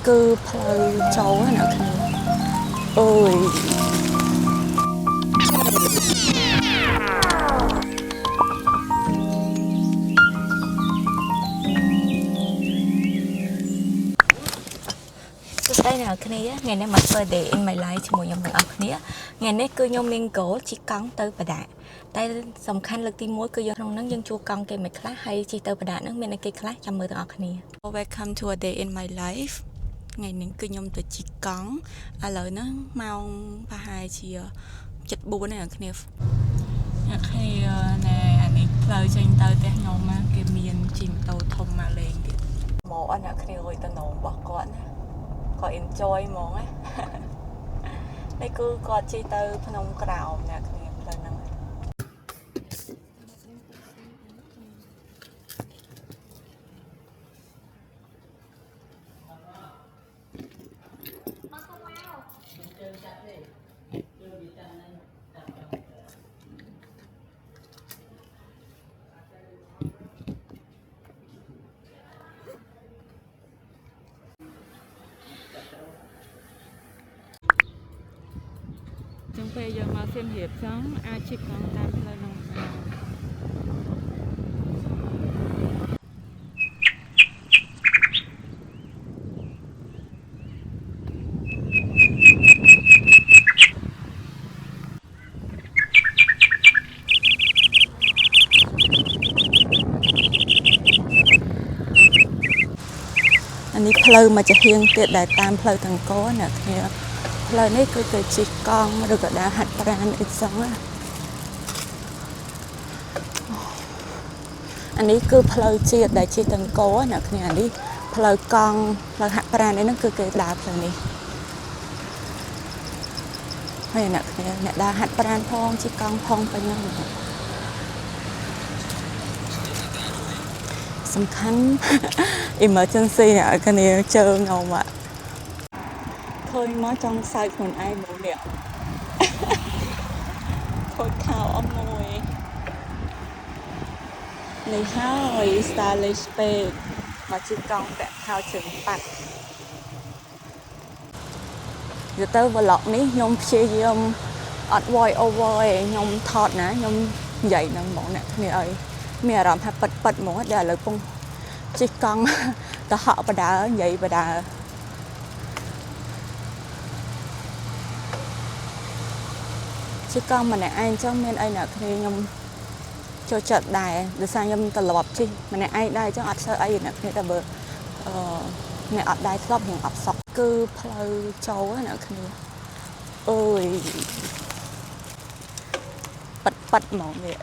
គឺផ្លូវចូលណាគ្នាអើយសួស្តីអ្នកគ្នាថ្ងៃនេះមកធ្វើ day in my life ជាមួយខ្ញុំទាំងអស់គ្នាថ្ងៃនេះគឺខ្ញុំមាន goal ជិះកង់ទៅបដាតែសំខាន់លើកទី1គឺយើងក្នុងហ្នឹងយើងជួបកង់គេមិនខ្លះហើយជិះទៅបដាហ្នឹងមានគេខ្លះចាំមើលទាំងអស់គ្នា Welcome to a day in my life ថ្ងៃនេះគឺខ្ញុំទៅជិះកង់ឥឡូវហ្នឹងម៉ោងប្រហែលជា7:04ហើយអ្នកគ្នាអ្នកគ្នាណែអានេះផ្លូវចេញទៅផ្ទះខ្ញុំមកគេមានជិះម៉ូតូធំមកលេងទៀតមកអត់អ្នកគ្នារួយតំណងរបស់គាត់ណាគាត់ enjoy ហ្មងណានេះគឺគាត់ជិះទៅភ្នំក្រោមអ្នកគ្នាផ្លូវហ្នឹងចឹងពេលយើងមកសៀមរាបចឹងអាចជិះកង់តាមផ្លូវហ្នឹងអានេះផ្លូវមកចាហៀងទៀតដែលតាមផ្លូវតង្គរអ្នកគ្នាផ្លូវនេះគឺទៅជិះកង់ឬក៏ដើរហាត់ប្រាណអីចឹងណាអានេះគឺផ្លូវជាតិដែលជិះតង្គរអ្នកគ្នាអានេះផ្លូវកង់ផ្លូវហាត់ប្រាណអីហ្នឹងគឺគេដើរផ្លូវនេះហើយអ្នកគ្នាអ្នកដើរហាត់ប្រាណផងជិះកង់ផងពេញហ្នឹងសំខាន់ emergency អ្នកគ្នាជើងខ្ញុំឃើញមកចង់សើចខ្លួនឯងមកនេះខូចខោអស់មួយនេះហើយ stylish ពេកមកជិះកង់ពាក់ខោជើងប៉ាត់ទៅ vlog នេះខ្ញុំព្យាយាមអត់ voice over ឯងខ្ញុំថតណាខ្ញុំនិយាយនឹងហ្មងអ្នកគ្នាអើយមានអារម្មណ៍ថាប៉ិតហ្មងដែលឥឡូវពងជិះកង់ទៅហក់បដើនិយាយបដើជិះកង់ម្នាក់ឯងចឹងមានអីអ្នកគ្នាខ្ញុំចូលចិត្តដែរដោយសារខ្ញុំត្រឡប់ជិះម្នាក់ឯងដែរចឹងអត់ស្អីអ្នកគ្នាតែបើអ្នកអត់ដែរធ្លាប់រៀងអត់សក់គឺផ្លូវចូលអ្នកគ្នាអើយប៉ិតហ្មងនេះ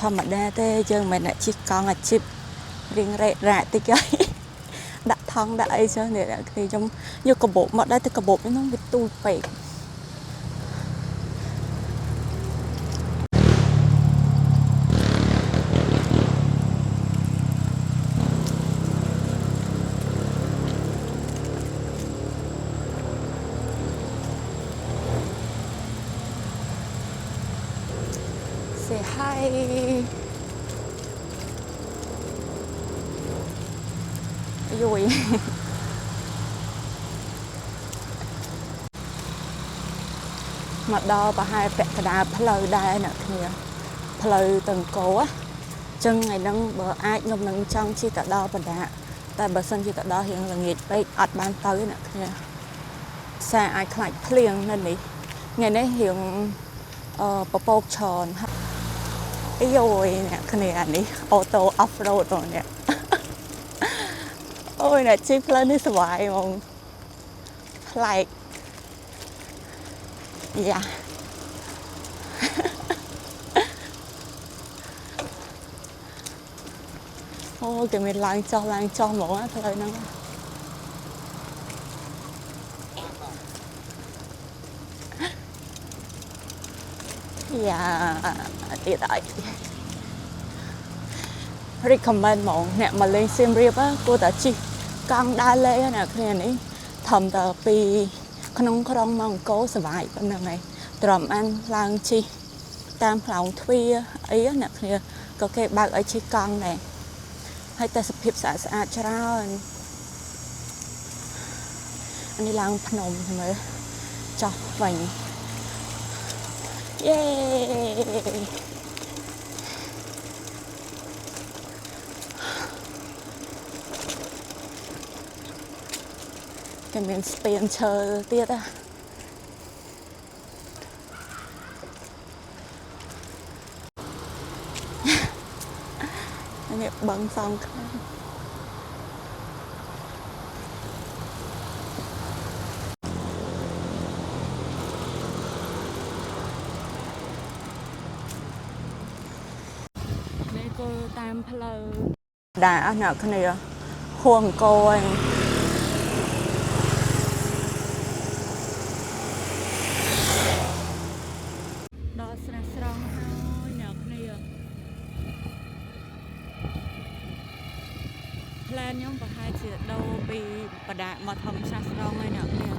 ធម្មតាទេយើងមិនអ្នកជិះកង់អាជីពរៀងរ៉េរ៉ាក់តិចហើយដាក់ថង់ដាក់អីចឹងនេះអ្នកគ្នាខ្ញុំយកកាបូបមកដែរតែកាបូបនេះវាទូលពេកSay hi យុយមកដល់ប្រហែលពាក់កណ្ដាលផ្លូវដែរអ្នកគ្នាផ្លូវតង្គរចឹងថ្ងៃហ្នឹងបើអាចខ្ញុំនឹងចង់ជិះទៅដល់បដាតែបើសិនជាទៅដល់រៀងល្ងាចពេកអត់បានទៅអ្នកគ្នាសារអាចខ្លាចភ្លៀងនៅនេះថ្ងៃនេះរៀងពពកច្រើនយោយអ្នកគ្នាអានេះអូតូ off road ទៅនេះអូយអ្នកជិះផ្លូវនេះសុវ័យហ្មងប្លែកយ៉ាអូគេមានឡើងចុះហ្មងផ្លូវហ្នឹងយ៉ាទៀតហើយ recommend ហ្មងអ្នកមកលេងសៀមរាបគួរតែជិះកង់ដើរលេងណាគ្នានេះធំតែពីក្នុងក្រុងមកអង្គរសប្បាយប៉ុណ្ណឹងឯងទ្រាំបានឡើងជិះតាមផ្លូវទ្វារអីអ្នកគ្នាក៏គេបើកឲ្យជិះកង់ដែរហើយតែសភាពស្អាតច្រើននេះឡើងភ្នំមើលចុះវិញយេគេមានស្ពានឈើទៀតនេះបឹងសងខ្លាំងនេះក៏តាមផ្លូវដែរអ្នកគ្នាហួងអង្គរឯងដល់ស្រះស្រង់ហើយអ្នកគ្នាផ្លែនខ្ញុំប្រហែលជាដូរពីបដាមកធំស្រះស្រង់ហើយអ្នកគ្នា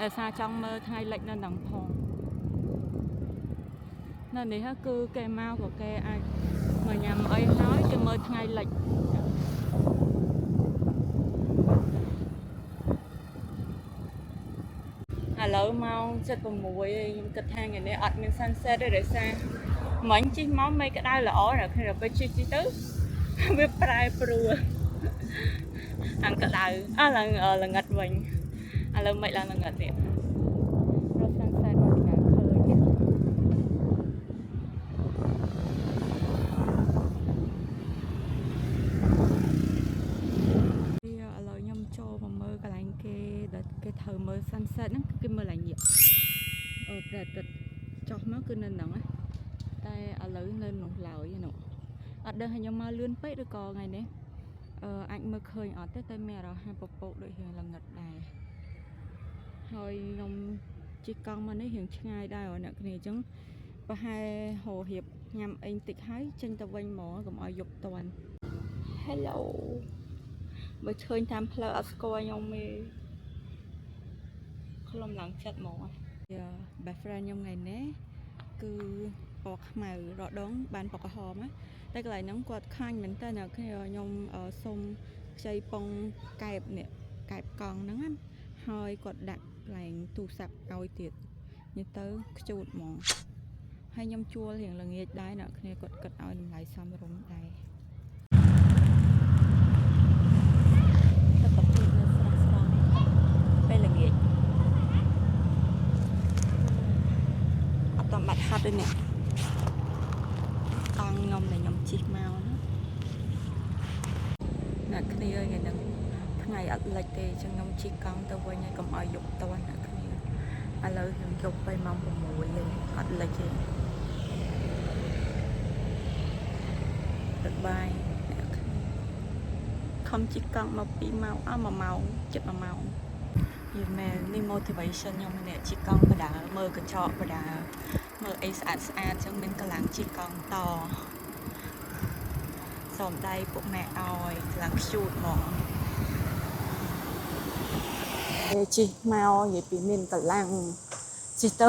ដោយសារចង់មើលថ្ងៃលិចនៅនឹងផងនៅនេះគឺគេមកក៏គេអាចមកញ៉ាំអីហើយគេមើលថ្ងៃលិចឥឡូវម៉ោង 7:06 ខ្ញុំគិតថាថ្ងៃនេះអត់មាន sunset ទេដោយសារមិញជិះមកមេក្តៅល្អតែkhiទៅជិះទៅវាប្រែប្រួលអាំងក្តៅឡើងល្ងិតវិញឥឡូវមិនឡើងល្ងិតទៀតរក sunset មកពីណាឃើញឥឡូវខ្ញុំចូលមកមើលកន្លែងគេដែលគេត្រូវមើល sunset ហ្នឹងគេមើលឡើងញាក់ប្រែទឹកចុះមកគឺនៅហ្នឹងតែឥឡូវនៅនោះឡើយនោះអត់ដឹងថាខ្ញុំមកលឿនពេកឬក៏ថ្ងៃនេះអាចមើលឃើញអត់ទេតែមានអារម្មណ៍ថាពពកដូចរៀងល្ងិតដែរហើយខ្ញុំជិះកង់មកនេះរៀងឆ្ងាយដែរអ្នកគ្នាអញ្ចឹងប្រហែលហោរៀបញ៉ាំអីតិចហើយចេញទៅវិញហ្មងកុំឲ្យយប់តាន់ Hello បើឃើញតាមផ្លូវអត់ស្គាល់ខ្ញុំទេខ្លុំឡើងចិត្តហ្មងbest friend ខ្ញុំថ្ងៃនេះគឺពណ៌ខ្មៅរដងបានពណ៌ក្រហមតែកន្លែងហ្នឹងគាត់ខាញ់មែនតើខ្ញុំសុំខ្ចីពងកែបនេះកែបកង់ហ្នឹងហើយគាត់ដាក់កន្លែងទូរស័ព្ទឲ្យទៀតនេះទៅខ្ជូតហ្មងហើយខ្ញុំជួលរៀងល្ងាចដែរអ្នកគ្នាគាត់គិតឲ្យតម្លៃសមរម្យដែរបាត់ហត់ទេនេះកង់ខ្ញុំដែលខ្ញុំជិះមកណាអ្នកគ្នាថ្ងៃហ្នឹងថ្ងៃអត់លិចទេអញ្ចឹងខ្ញុំជិះកង់ទៅវិញហើយកុំឲ្យយប់តន់អ្នកគ្នាឥឡូវខ្ញុំយប់ទៅម៉ោង 6 ហើយអត់លិចទេបាយអ្នកគ្នាខំជិះកង់មក2ម៉ោង1ម៉ោងជិត1ម៉ោងយីមែននេះ motivation ខ្ញុំម្នាក់ជិះកង់បដាមើលកញ្ចក់បដាមើលអីស្អាតអញ្ចឹងមានកម្លាំងជិះកង់តសូមដៃពុកម៉ែឲ្យកម្លាំងខ្ជូតហ្មងជិះមកនិយាយពីមានកម្លាំងជិះទៅ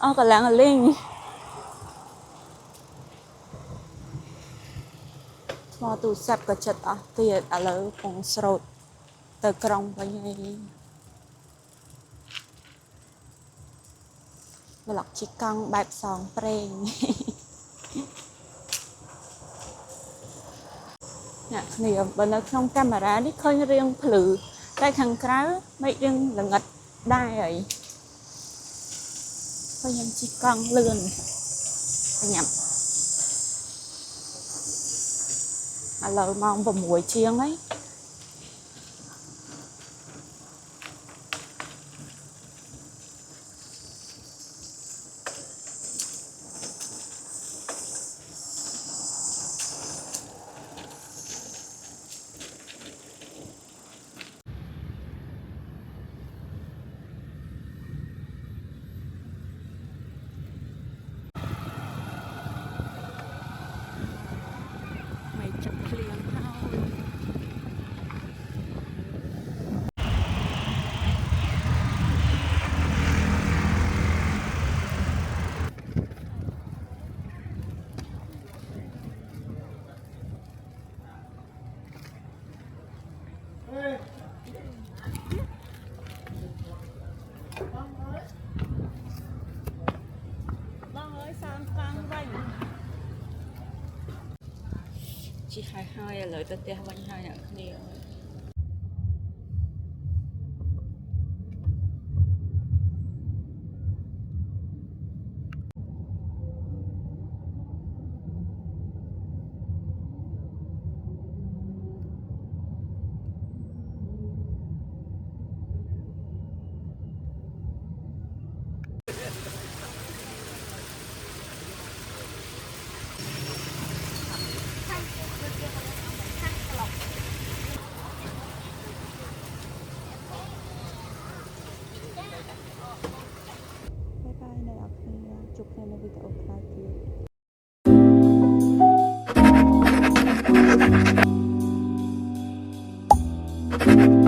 អស់កម្លាំងលេងមកទូរស័ព្ទក៏ចិត្តអស់ទៀតឥឡូវពងស្រោតទៅក្រុងវិញហើយប្លុកជិះកង់បែបសងប្រេងអ្នកគ្នាបើនៅក្នុងកាមេរ៉ានេះឃើញរាងភ្លឺតែខាងក្រៅមិនរាងល្ងិតដែរហើយខ្ញុំជិះកង់លឿនញ៉ាំឥឡូវម៉ោង 6 ជាងហើយไม่จับเคลียง ជីហើយឥឡូវទៅផ្ទះវិញហើយអ្នកគ្នាបាយបាយអ្នកនរគ្នាជួបគ្នានៅវីដេអូក្រោយទៀត